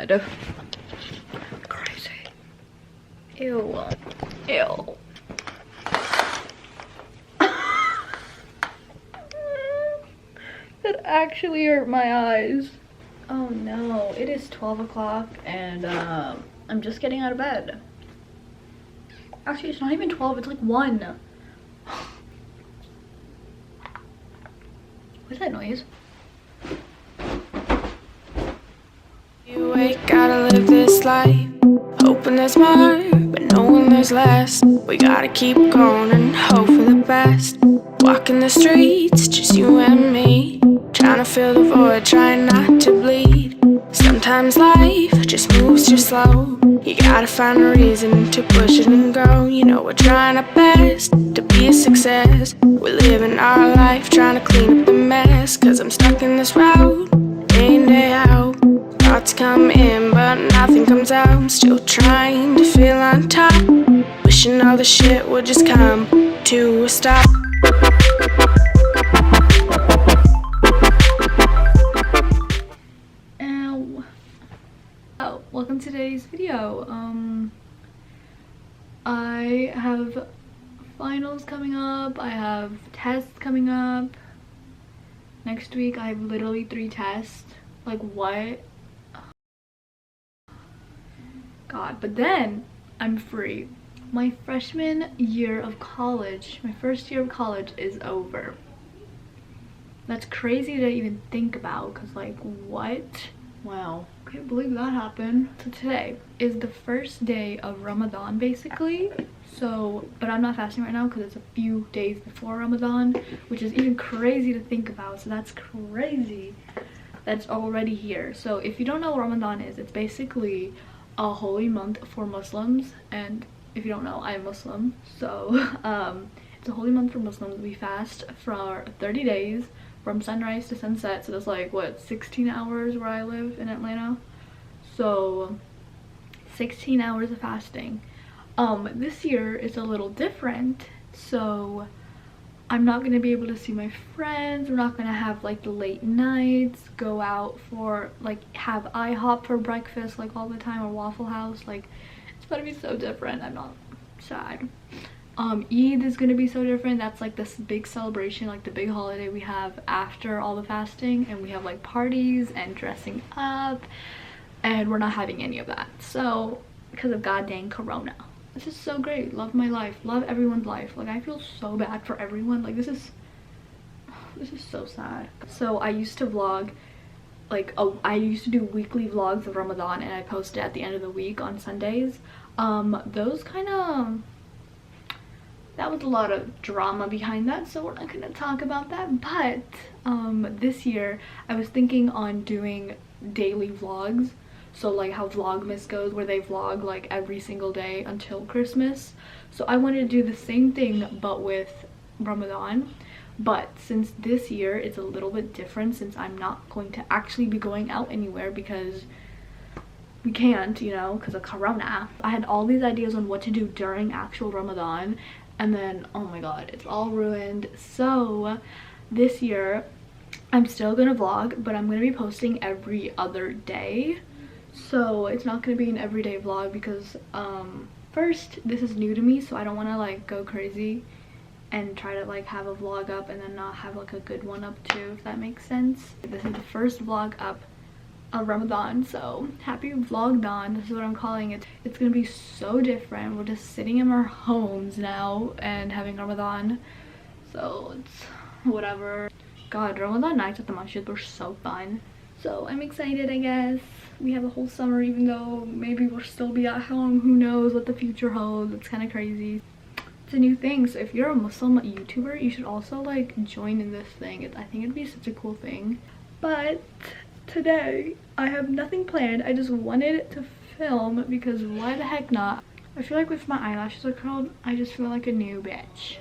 bed. Crazy. Ew. Ew. That actually hurt my eyes. Oh no, it is 12 o'clock and I'm just getting out of bed. Actually, it's not even 12, it's like 1. What's that noise? You ain't gotta live this life, hoping there's more, but knowing there's less. We gotta keep going and hope for the best. Walking the streets, just you and me, trying to fill the void, trying not to bleed. Sometimes life just moves too slow. You gotta find a reason to push it and go. You know we're trying our best to be a success. We're living our life trying to clean up the mess. Cause I'm stuck in this route, day in, day out. Thoughts come in but nothing comes out. I'm still trying to feel on top, wishing all the shit would just come to a stop. Welcome to today's video. I have finals coming up, I have tests coming up. Next week I have literally 3 tests. Like what? God, but then I'm free. My freshman year of college, my first year of college is over. That's crazy to even think about, because like what? Wow, can't believe that happened. So today is the first day of Ramadan basically. So, but I'm not fasting right now because it's a few days before Ramadan, which is even crazy to think about. So that's crazy. That's already here. So if you don't know what Ramadan is, it's basically a holy month for Muslims. And if you don't know, I'm Muslim. So it's a holy month for Muslims. We fast for 30 days. From sunrise to sunset, so that's like what, 16 hours where I live in Atlanta. So 16 hours of fasting. This year is a little different, so I'm not gonna be able to see my friends. We're not gonna have like the late nights, go out for like have IHOP for breakfast like all the time, or Waffle House. Like it's gonna be so different. I'm not sad. Eid is gonna be so different. That's like this big celebration, like the big holiday we have after all the fasting, and we have like parties and dressing up, and we're not having any of that. So because of goddamn corona. This is so great. Love my life, love everyone's life. Like I feel so bad for everyone. Like this is so sad. So I used to vlog like I used to do weekly vlogs of Ramadan, and I posted at the end of the week on Sundays. Those kind of, that was a lot of drama behind that, so we're not gonna talk about that. But this year I was thinking on doing daily vlogs, so like how Vlogmas goes, where they vlog like every single day until Christmas. So I wanted to do the same thing but with Ramadan. But since this year it's a little bit different, since I'm not going to actually be going out anywhere because we can't, you know, because of corona. I had all these ideas on what to do during actual Ramadan, and then oh my god, it's all ruined. So this year I'm still gonna vlog, but I'm gonna be posting every other day. So it's not gonna be an everyday vlog because first, this is new to me, so I don't want to like go crazy and try to like have a vlog up and then not have like a good one up too, if that makes sense. This is the first vlog up of Ramadan, so happy Vlogdan, this is what I'm calling it. It's gonna be so different. We're just sitting in our homes now and having Ramadan, so it's whatever. God, Ramadan nights at the masjid were so fun, so I'm excited. I guess we have a whole summer, even though maybe we'll still be at home. Who knows what the future holds. It's kind of crazy. It's a new thing, so if you're a Muslim YouTuber, you should also like join in this thing. I think it'd be such a cool thing. But today I have nothing planned. I just wanted to film because why the heck not? I feel like with my eyelashes are curled, I just feel like a new bitch.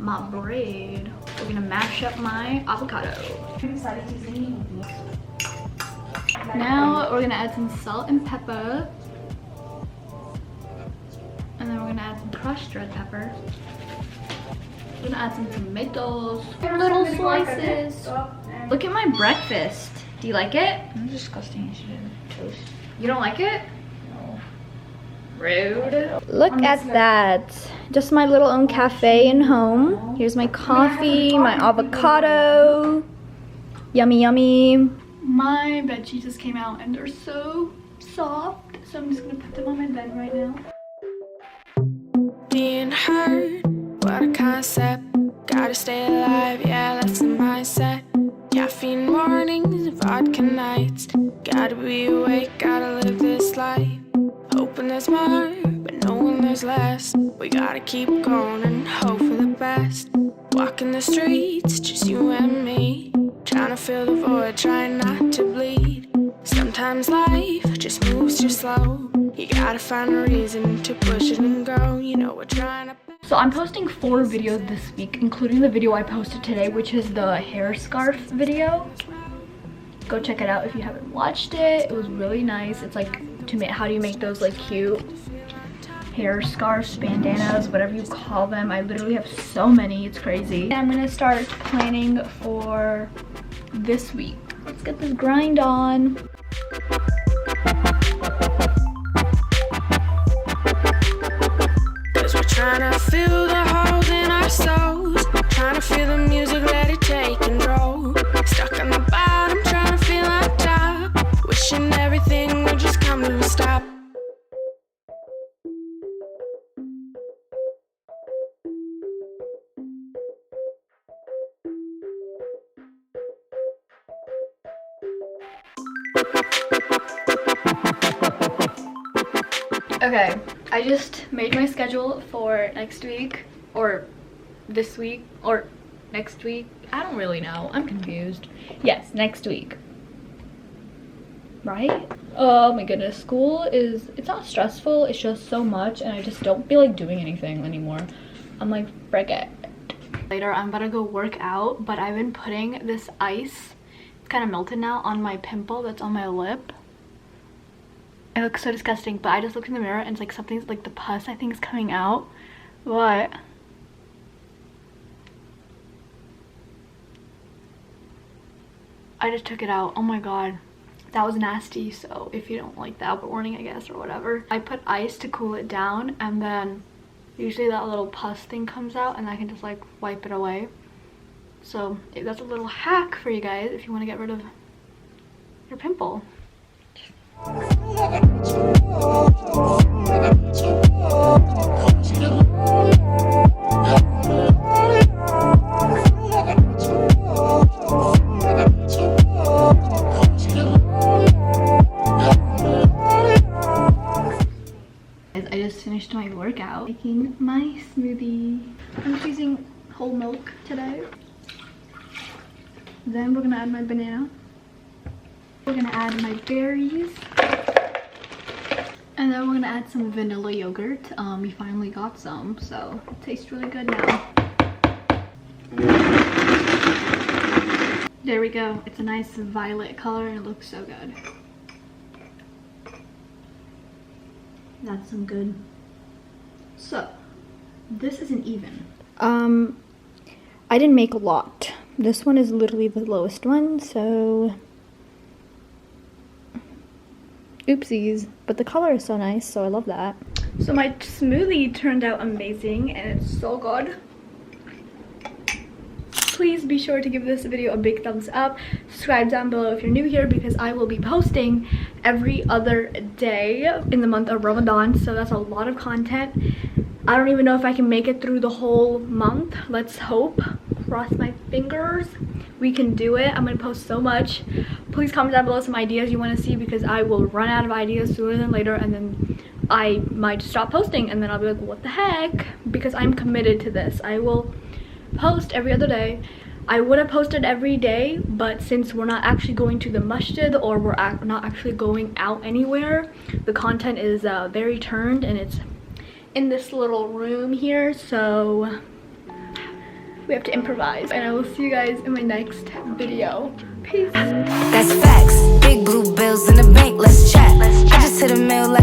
my bread. We're gonna mash up my avocado. Now we're gonna add some salt and pepper. And then we're gonna add some crushed red pepper. We're gonna add some tomatoes. Little slices. Look at my breakfast. Do you like it? I'm disgusting. You should have toast. You don't like it? No. Rude. Look at that. Just my little own cafe and home. Here's my coffee, my avocado. Yummy, yummy. My bed sheets just came out and they're so soft. So I'm just gonna put them on my bed right now. Being heard, what a concept. Gotta stay alive, yeah, that's the mindset. Caffeine mornings, vodka nights. Gotta be awake, gotta live this life. Hoping there's more, but knowing there's less. We gotta keep going and hope for the best. Walking the streets, just you and me. Trying to fill the void, trying not to bleed. Sometimes life just moves too slow. You gotta find a reason to push it and go. You know we're trying to... So I'm posting 4 videos this week, including the video I posted today, which is the hair scarf video. Go check it out if you haven't watched it. It was really nice. It's like, how do you make those like cute hair scarves, bandanas, whatever you call them. I literally have so many, it's crazy. And I'm gonna start planning for this week. Let's get this grind on. Trying to fill the holes in our souls. Trying to feel the music, let it take control. Stuck on the bottom, trying to feel on top. Wishing everything would just come to a stop. Okay, I just made my schedule for next week, or this week, or next week. I don't really know. I'm confused. Yes, next week. Right? Oh my goodness. School is, it's not stressful. It's just so much, and I just don't feel like doing anything anymore. I'm like, frick it. Later, I'm about to go work out, but I've been putting this ice, it's kind of melted now, on my pimple that's on my lip. It looks so disgusting, but I just looked in the mirror and it's like something's like the pus I think is coming out. What? I just took it out. Oh my god. That was nasty. So if you don't like that, but warning I guess, or whatever. I put ice to cool it down, and then usually that little pus thing comes out and I can just like wipe it away. So that's a little hack for you guys if you want to get rid of your pimple. I just finished my workout making my smoothie. I'm just using whole milk today. Then we're gonna add my banana. We're gonna add my berries. And then we're gonna add some vanilla yogurt. We finally got some, so it tastes really good now. There we go. It's a nice violet color and it looks so good. That's some good. So, this isn't even. I didn't make a lot. This one is literally the lowest one, so oopsies, but the color is so nice, so I love that. So my smoothie turned out amazing and it's so good. Please be sure to give this video a big thumbs up. Subscribe down below if you're new here, because I will be posting every other day in the month of Ramadan, so that's a lot of content. I don't even know if I can make it through the whole month. Let's hope. Cross my fingers. We can do it. I'm gonna post so much. Please comment down below some ideas you want to see, because I will run out of ideas sooner than later, and then I might stop posting, and then I'll be like, what the heck? Because I'm committed to this. I will post every other day. I would have posted every day, but since we're not actually going to the masjid, or we're not actually going out anywhere, the content is very turned, and it's in this little room here, so We have to improvise. And I will see you guys in my next video. Peace. That's facts. Big blue bills in the bank, let's chat. I just hit a mail like